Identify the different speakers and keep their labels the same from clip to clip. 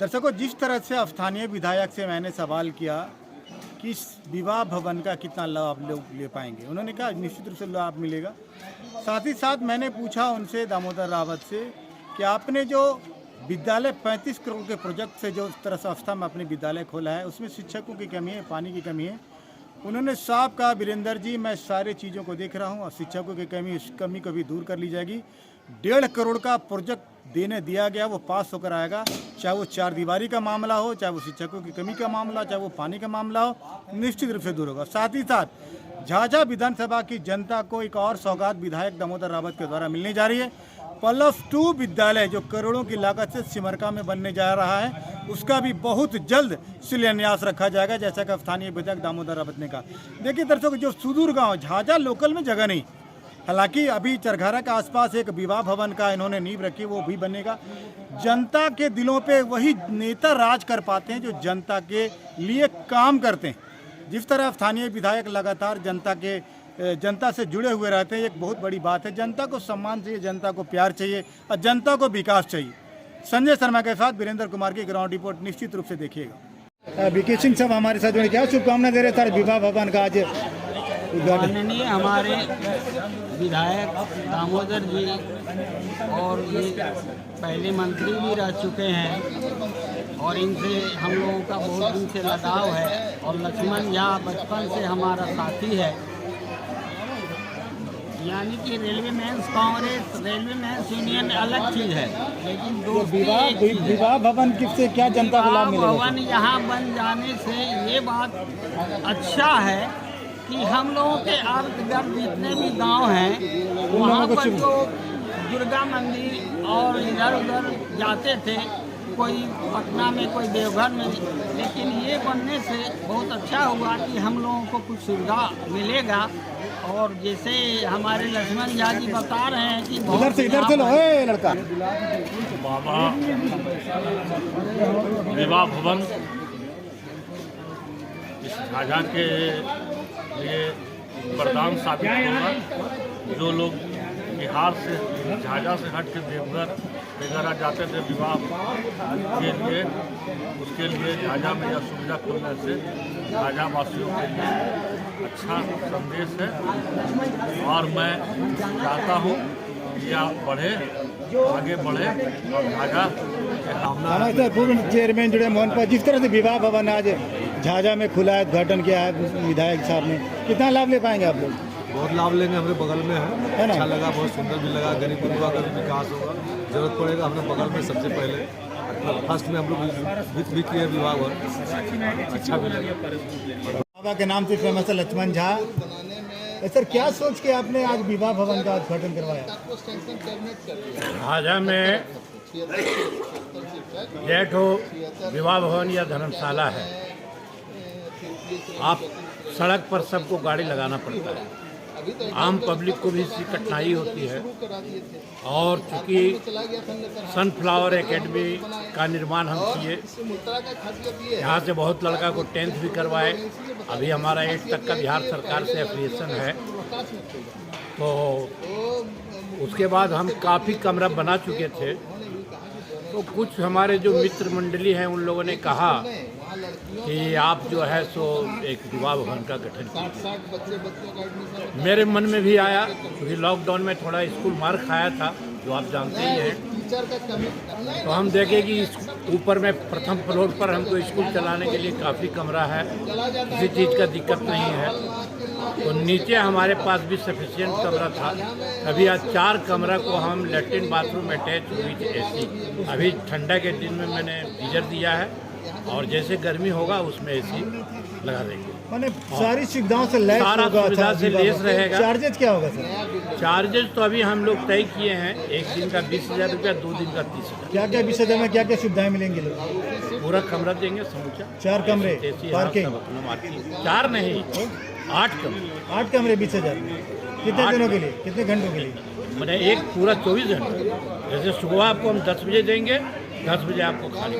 Speaker 1: दर्शकों, जिस तरह से स्थानीय विधायक से मैंने सवाल किया कि इस विवाह भवन का कितना लाभ लोग ले पाएंगे, उन्होंने कहा निश्चित रूप से लाभ मिलेगा। साथ ही साथ मैंने पूछा उनसे, दामोदर रावत से, कि आपने जो विद्यालय 35 करोड़ के प्रोजेक्ट से जो इस तरह संस्था में अपने विद्यालय खोला है, उसमें शिक्षकों की कमी है, पानी की कमी है। उन्होंने साफ कहा, वीरेंद्र जी मैं सारी चीज़ों को देख रहा हूँ और शिक्षकों की कमी, इस कमी को भी दूर कर ली जाएगी। 1.5 करोड़ का प्रोजेक्ट देने दिया गया, वो पास होकर आएगा। चाहे वो 4 दीवारी का मामला हो, चाहे वो शिक्षकों की कमी का मामला, चाहे वो पानी का मामला हो, निश्चित रूप से दूर होगा। साथ ही साथ झाझा विधानसभा की जनता को एक और सौगात विधायक दामोदर रावत के द्वारा मिलने जा रही है। +2 विद्यालय जो करोड़ों की लागत से सिमरका में बनने जा रहा है, उसका भी बहुत जल्द शिलान्यास रखा जाएगा, जैसा कि स्थानीय विधायक दामोदर रावत ने कहा। देखिए दर्शकों, जो सुदूर गांव झाझा लोकल में जगह नहीं, हालांकि अभी चरघारा के आसपास एक विवाह भवन का इन्होंने नींव रखी, वो भी बनेगा। जनता के दिलों पे वही नेता राज कर पाते हैं जो जनता के लिए काम करते हैं। जिस तरह स्थानीय विधायक लगातार जनता से जुड़े हुए रहते हैं, एक बहुत बड़ी बात है। जनता को सम्मान चाहिए, जनता को प्यार चाहिए और जनता को विकास चाहिए। संजय शर्मा के साथ वीरेंद्र कुमार की ग्राउंड रिपोर्ट निश्चित रूप से देखिएगा। बीके सिंह साहब हमारे साथ जुड़े, क्या शुभकामना दे रहे सर विवाह भवन का आज
Speaker 2: माननीय हमारे विधायक दामोदर जी, और ये पहले मंत्री भी रह चुके हैं और इनसे हम लोगों का बहुत दिन से लगाव है। और लक्ष्मण झा बचपन से हमारा साथी है, यानी कि railway men's congress, railway men's union अलग चीज़ है, लेकिन
Speaker 1: विवाह भवन किससे क्या जनता को लाभ मिलेगा?
Speaker 2: भवन यहाँ बन जाने से ये बात अच्छा है कि हम लोगों के इर्द गिर्द जितने भी गांव हैं, वहाँ पर जो दुर्गा मंदिर और इधर उधर जाते थे, कोई पटना में, कोई देवघर में, लेकिन ये बनने से बहुत अच्छा हुआ कि हम लोगों को कुछ सुविधा मिलेगा। और जैसे हमारे लक्ष्मण झा जी बता रहे हैं कि
Speaker 1: इधर से लो लड़का
Speaker 3: बाबा विवाह भवन इस झाझा के लिए वरदान साबित होगा। जो लोग बिहार से, झाझा से हट के देवघर वगैरह जाते थे विवाह के लिए, उसके लिए झाझा में यह सुविधा खुलने से झाझा वासियों के लिए अच्छा संदेश है। और मैं चाहता हूँ कि आप बढ़े, आगे बढ़े और झाझा
Speaker 1: के पूर्व चेयरमैन जुड़े मोहन पर, जिस तरह से विवाह भवन आज झाझा में खुला है, उद्घाटन किया है विधायक साहब ने, कितना लाभ ले पाएंगे आप लोग?
Speaker 4: बहुत लाभ लेंगे, हमारे बगल में है ना? अच्छा लगा, बहुत सुंदर भी लगा। गरीब परिवार का भी विकास होगा, जरूरत पड़ेगा हमने बगल में सबसे पहले फर्स्ट में हम लोग भी किए विवाह भवन, अच्छा भी लगा।
Speaker 1: बाबा के नाम से फेमस है लक्ष्मण झा। सर क्या सोच के आपने आज विवाह भवन का उद्घाटन करवाया?
Speaker 3: झाझा में जेठ हो विवाह भवन या धर्मशाला है, आप सड़क पर सबको गाड़ी लगाना पड़ता है, आम पब्लिक को भी इसकी कठिनाई होती है। और चूँकि सनफ्लावर एकेडमी का निर्माण हम किए, यहाँ से बहुत लड़का को 10th भी करवाए, अभी हमारा 8 तक का बिहार सरकार से एफिलिएशन है। तो उसके बाद हम काफ़ी कमरा बना चुके थे, तो कुछ हमारे जो मित्र मंडली हैं उन लोगों ने कहा कि आप जो है सो एक विवाह भवन का गठन कीजिए। मेरे मन में भी आया, क्योंकि लॉकडाउन में थोड़ा स्कूल मार खाया था, जो आप जानते ही हैं। तो हम देखें कि ऊपर में प्रथम फ्लोर पर हमको स्कूल चलाने के लिए काफ़ी कमरा है, किसी चीज़ का दिक्कत नहीं है। तो नीचे हमारे पास भी सफिशिएंट कमरा था। अभी आज 4 कमरा को हम latrine bathroom attach with AC, अभी ठंडा के दिन में मैंने गीजर दिया है, और जैसे गर्मी होगा उसमें AC लगा देंगे।
Speaker 1: मैंने सारी सुविधाओं से लैस
Speaker 3: सारा सुविधा से लेस रहेगा।
Speaker 1: चार्जेस क्या होगा सर?
Speaker 3: चार्जेस तो अभी हम लोग तय किए हैं, 1 दिन का 20,000 रुपया, 2 दिन का 30,000।
Speaker 1: क्या 20,000 में क्या सुविधाएं मिलेंगे लोग?
Speaker 3: पूरा कमरा देंगे समूचा,
Speaker 1: 4 कमरे, पार्किंग?
Speaker 3: 4 नहीं, 8 कमरे।
Speaker 1: 8 कमरे 20,000 कितने दिनों के लिए, कितने घंटों के लिए?
Speaker 3: मैंने एक पूरा 24 घंटे, जैसे सुबह आपको हम 10 बजे देंगे, 10 बजे आपको खाने,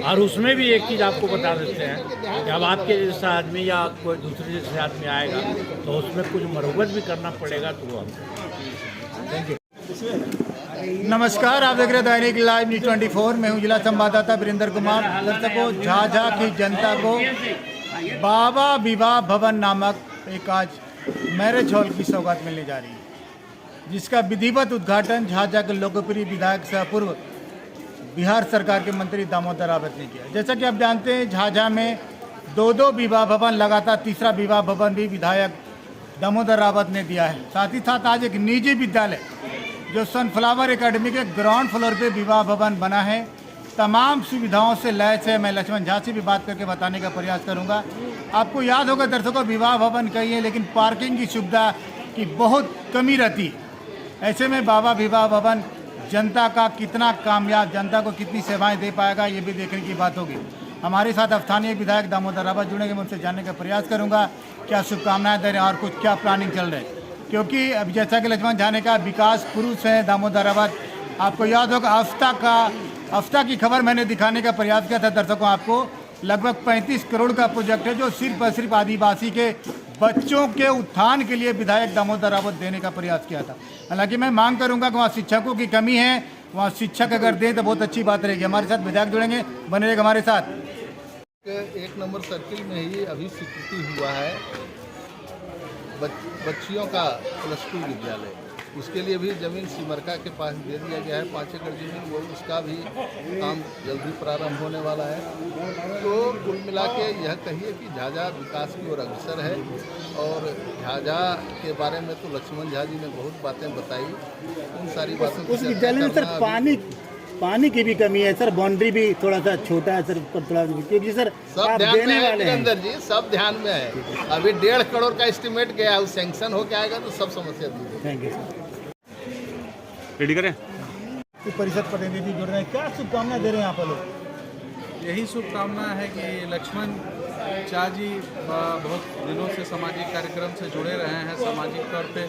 Speaker 3: और उसमें भी एक चीज़ आपको बता देते हैं, जब आपके जैसा आदमी या कोई दूसरे जैसे आदमी आएगा तो उसमें कुछ मरम्मत भी करना पड़ेगा, तो वो हम।
Speaker 1: Thank you. नमस्कार, आप देख रहे हैं दैनिक लाइव न्यूज 24। मैं हूं जिला संवाददाता वीरेंद्र कुमार। दर्शकों, झाझा की जनता को बाबा विवाह भवन नामक एक आज मैरिज हॉल की सौगात मिलने जा रही है, जिसका विधिवत उद्घाटन झाझा के लोकप्रिय विधायक सह पूर्व बिहार सरकार के मंत्री दामोदर रावत ने किया। जैसा कि आप जानते हैं, झाझा में दो विवाह भवन, लगातार तीसरा विवाह भवन भी विधायक दामोदर रावत ने दिया है। साथ ही साथ आज एक निजी विद्यालय जो सनफ्लावर एकेडमी के ग्राउंड फ्लोर पे विवाह भवन बना है, तमाम सुविधाओं से लैस है। मैं लक्ष्मण झा से भी बात करके बताने का प्रयास करूंगा। आपको याद होगा दर्शकों, विवाह भवन कई है लेकिन पार्किंग की सुविधा की बहुत कमी रहती है। ऐसे में बाबा विवाह भवन जनता का कितना कामयाब, जनता को कितनी सेवाएं दे पाएगा, ये भी देखने की बात होगी। हमारे साथ स्थानीय विधायक दामोदर रावत जुड़ेंगे, मैं उनसे जानने का प्रयास करूंगा क्या शुभकामनाएं दे रहे हैं और कुछ क्या प्लानिंग चल रहे हैं। क्योंकि अभी जैसा कि लक्ष्मण झा ने कहा, विकास पुरुष हैं दामोदर रावत। आपको याद होगा आफ्ता की खबर मैंने दिखाने का प्रयास किया था दर्शकों आपको। लगभग 35 करोड़ का प्रोजेक्ट है जो सिर्फ और सिर्फ आदिवासी के बच्चों के उत्थान के लिए विधायक दामोदर रावत देने का प्रयास किया था। हालांकि मैं मांग करूंगा कि वहाँ शिक्षकों की कमी है, वहाँ शिक्षक अगर दें तो बहुत अच्छी बात रहेगी। हमारे साथ विधायक जुड़ेंगे, बने रहेगा हमारे साथ।
Speaker 5: 1 नंबर सर्किल में ही अभी स्वीकृति हुआ है बच्चियों का +2 विद्यालय। उसके लिए भी ज़मीन सिमरका के पास दे दिया गया है 5 एकड़ ज़मीन, वो उसका भी काम जल्दी प्रारंभ होने वाला है। तो कुल मिला के यह कहिए कि झाझा विकास की ओर अग्रसर है। और झाझा के बारे में तो लक्ष्मण झा जी ने बहुत बातें बताई। उन सारी बातों
Speaker 1: उस विद्यालय में सर पानी की भी कमी है सर, बाउंड्री भी थोड़ा सा छोटा है सर, थोड़ा क्योंकि सर
Speaker 5: सब ध्यान में है वीरेंद्र जी, सब ध्यान में है। अभी 1.5 करोड़ का एस्टिमेट गया है, सैंक्शन होके आएगा तो सब समस्या दूर होगी।
Speaker 1: Thank you sir.
Speaker 6: रेडी करें।
Speaker 1: तो परिषद प्रतिनिधि जुड़ रहे हैं, क्या शुभकामनाएं दे रहे हैं यहाँ पर लोग?
Speaker 7: यही शुभकामना है कि लक्ष्मण झा जी बहुत दिनों से सामाजिक कार्यक्रम से जुड़े रहे हैं, सामाजिक तौर पे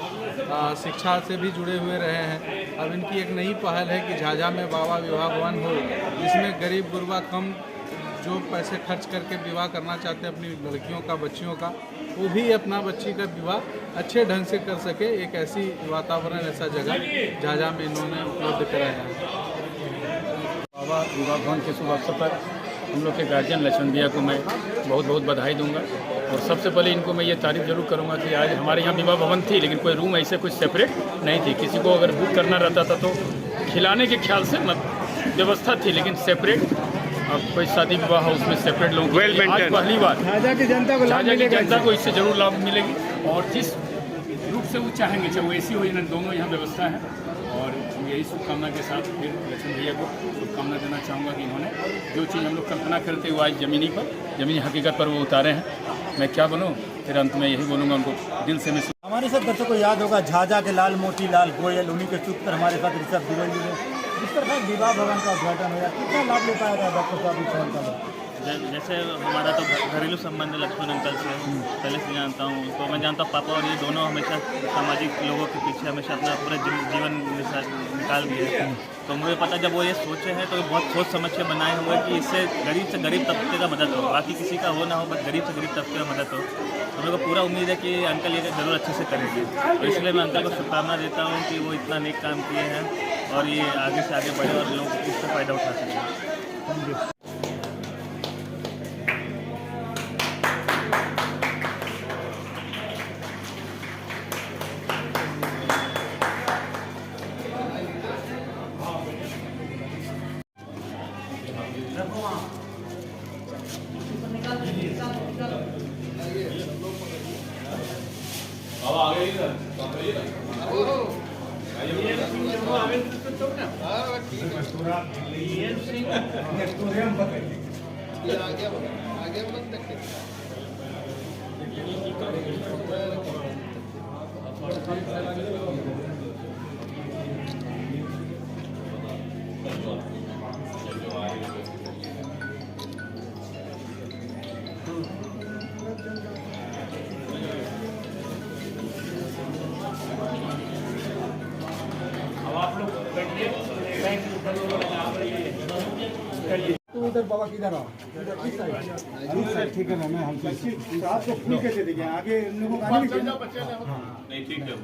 Speaker 7: शिक्षा से भी जुड़े हुए रहे हैं। अब इनकी एक नई पहल है कि झाझा में बाबा विवाह भवन हो, जिसमें गरीब गुरबा कम जो पैसे खर्च करके विवाह करना चाहते हैं अपनी लड़कियों का, बच्चियों का, वो भी अपना बच्ची का विवाह अच्छे ढंग से कर सके। एक ऐसी वातावरण, ऐसा जगह झाझा में इन्होंने उपलब्ध कराया है।
Speaker 6: बाबा विवाह भवन के शुभ अवसर पर हम लोग के गार्जियन लक्ष्मण भैया को मैं बहुत बहुत बधाई दूंगा। और सबसे पहले इनको मैं ये तारीफ जरूर करूंगा कि आज हमारे यहाँ विवाह भवन थी लेकिन कोई रूम ऐसे कुछ सेपरेट नहीं थी। किसी को अगर बुक करना रहता था तो खिलाने के ख्याल से व्यवस्था थी, लेकिन सेपरेट अब कोई शादी विवाह हो उसमें सेपरेट लोग आज पहली बार
Speaker 1: झाझा की जनता को
Speaker 6: इससे जरूर लाभ मिलेगी। और जिस रूप से वो चाहेंगे, चाहे वो एसी हो या दोनों यहाँ व्यवस्था है। और यही शुभकामना के साथ फिर लक्ष्मण भैया को शुभकामना देना चाहूँगा कि इन्होंने जो चीज़ हम लोग कल्पना करते हुए आज ज़मीनी हकीकत पर वो उतारे हैं। मैं क्या बोलूँ, फिर अंत में यही बोलूँगा उनको दिल से मैं।
Speaker 1: हमारे साथ दर्शकों को याद होगा झाझा के लाल मोती लाल गोयल, उन्हीं के सूत्र हमारे साथ ऋषभ दुबई जी ने जिस तरह विवाह भवन का उद्घाटन हुआ, कितना लाभ ले पाएगा डॉक्टर साहब इस भवन का?
Speaker 8: जैसे हमारा तो घरेलू संबंध लक्ष्मण अंकल से पहले से जानता हूँ, तो मैं जानता हूँ पापा और ये दोनों हमेशा सामाजिक लोगों के पीछे हमेशा अपना पूरा जीवन निकाल दिए। तो मुझे पता जब वो ये सोचे हैं तो बहुत सोच समझ के बनाए हुए कि इससे गरीब तबके का मदद हो, बाकी किसी का हो ना हो, बस गरीब से गरीब तबके का मदद हो। हम लोग को पूरा उम्मीद है कि अंकल ये जरूर अच्छे से करेंगे। तो इसलिए मैं अंकल को शुभकामना देता हूँ कि वो इतना नेक काम किए हैं और ये आगे से आगे बढ़े और लोग इससे फ़ायदा उठा सकें।
Speaker 5: आगे मत देखें।
Speaker 1: तो उधर बाबा किधर आओ, इस साइड ठीक है ना। मैं हम आपको खुल के दे देंगे, आगे इन लोगों को आने नहीं ठीक है।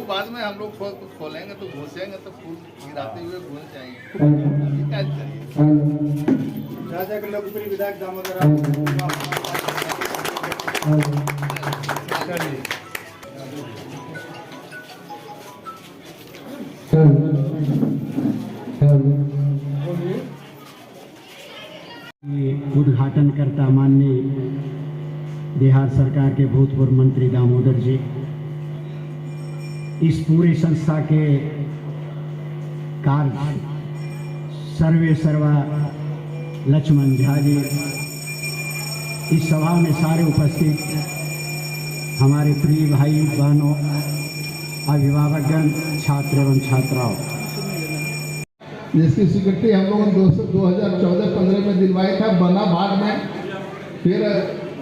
Speaker 5: बाद में हम लोग खोलेंगे तो घुसेंगे तो फूल गिराते हुए घुस जाएंगे। क्या करिए।
Speaker 1: झाझा के लोकप्रिय विधायक दामोदर
Speaker 9: उद्घाटन करता माननीय बिहार सरकार के भूतपूर्व मंत्री दामोदर जी, इस पूरे संस्था के कार्य सर्वे सर्वा लक्ष्मण झा जी, इस सभा में सारे उपस्थित हमारे प्रिय भाई बहनों, अभिभावकगण, छात्र एवं छात्राओं,
Speaker 5: जिसकी स्वीकृति हम लोगों ने 2014-15 में दिलवाया था बना भाग में, फिर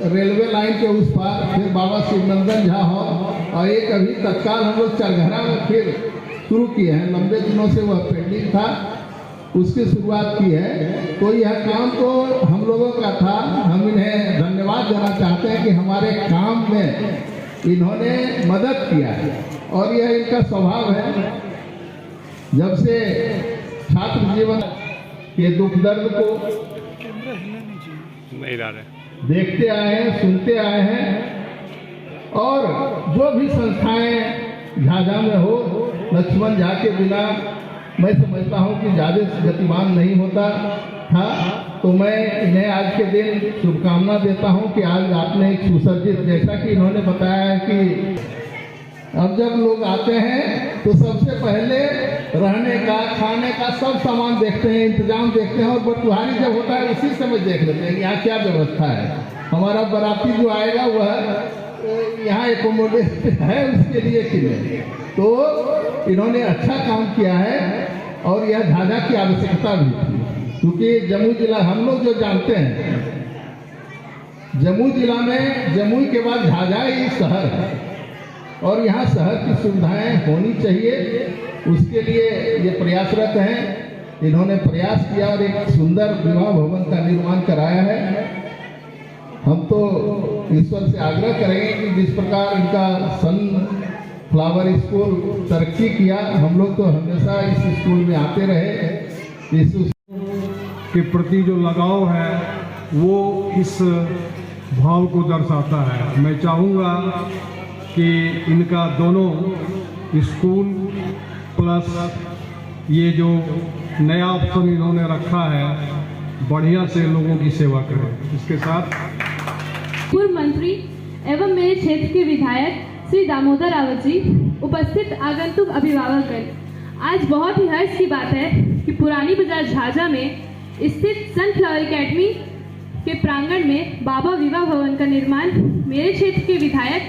Speaker 5: रेलवे लाइन के उस पार, फिर बाबा शिवनंदन झा हो, और एक अभी तत्काल हम लोग चरघरा में फिर शुरू किए हैं। लंबे दिनों से वह पेंडिंग था, उसकी शुरुआत की है। तो यह काम तो हम लोगों का था। हम इन्हें धन्यवाद देना चाहते हैं कि हमारे काम में इन्होंने मदद किया है, और यह इनका स्वभाव है। जब से छात्र जीवन के दुख दर्द को देखते आए हैं, सुनते आए हैं, और जो भी संस्थाएं झाझा में हो, लक्ष्मण झा के बिना मैं समझता हूं कि ज़्यादा गतिमान नहीं होता था। तो मैं इन्हें आज के दिन शुभकामना देता हूं कि आज आपने एक सुसज्जित, जैसा कि इन्होंने बताया है कि अब जब लोग आते हैं तो सबसे पहले रहने का, खाने का सब सामान देखते हैं, इंतजाम देखते हैं, और बटुहारी जब होता है उसी समय देख लेते हैं यहाँ क्या व्यवस्था है। हमारा बाराती जो आएगा वह यहाँ एकोमोडेट है उसके लिए कि नहीं। तो इन्होंने अच्छा काम किया है, और यह झाझा की आवश्यकता भी थी, क्योंकि जमुई जिला हम लोग जो जानते हैं, जमुई जिला में जमुई के बाद झाझा ही शहर है, और यहाँ शहर की सुविधाएं होनी चाहिए। उसके लिए ये प्रयासरत हैं। इन्होंने प्रयास किया और एक सुंदर विवाह भवन का निर्माण कराया है। हम तो ईश्वर से आग्रह करेंगे कि जिस प्रकार इनका सनफ्लावर स्कूल तरक्की किया, हम लोग तो हमेशा इस स्कूल में आते रहे। इस
Speaker 4: के प्रति जो लगाव है वो इस भाव को दर्शाता है। मैं चाहूँगा कि इनका दोनों स्कूल प्लस ये जो नया ऑप्शन इन्होंने रखा है, बढ़िया से लोगों की सेवा करें। इसके साथ
Speaker 10: पूर्व मंत्री एवं मेरे क्षेत्र के विधायक श्री दामोदर रावत जी, उपस्थित आगंतुक अभिभावकगण, आज बहुत ही हर्ष की बात है कि पुरानी बाजार झाझा में स्थित सनफ्लावर एकेडमी के प्रांगण में बाबा विवाह भवन का निर्माण मेरे क्षेत्र के विधायक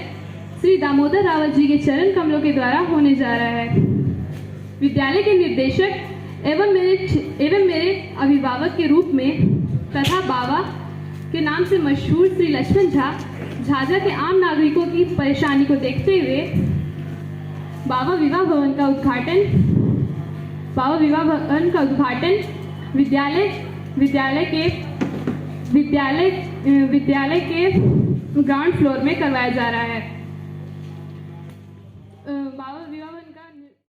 Speaker 10: श्री दामोदर रावत जी के चरण कमलों के द्वारा होने जा रहा है। विद्यालय के निर्देशक एवं मेरे अभिभावक के रूप में तथा बाबा के नाम से मशहूर श्री लक्ष्मण झा, झाझा के आम नागरिकों की परेशानी को देखते हुए बाबा विवाह भवन का उद्घाटन विद्यालय के ग्राउंड फ्लोर में करवाया जा रहा है।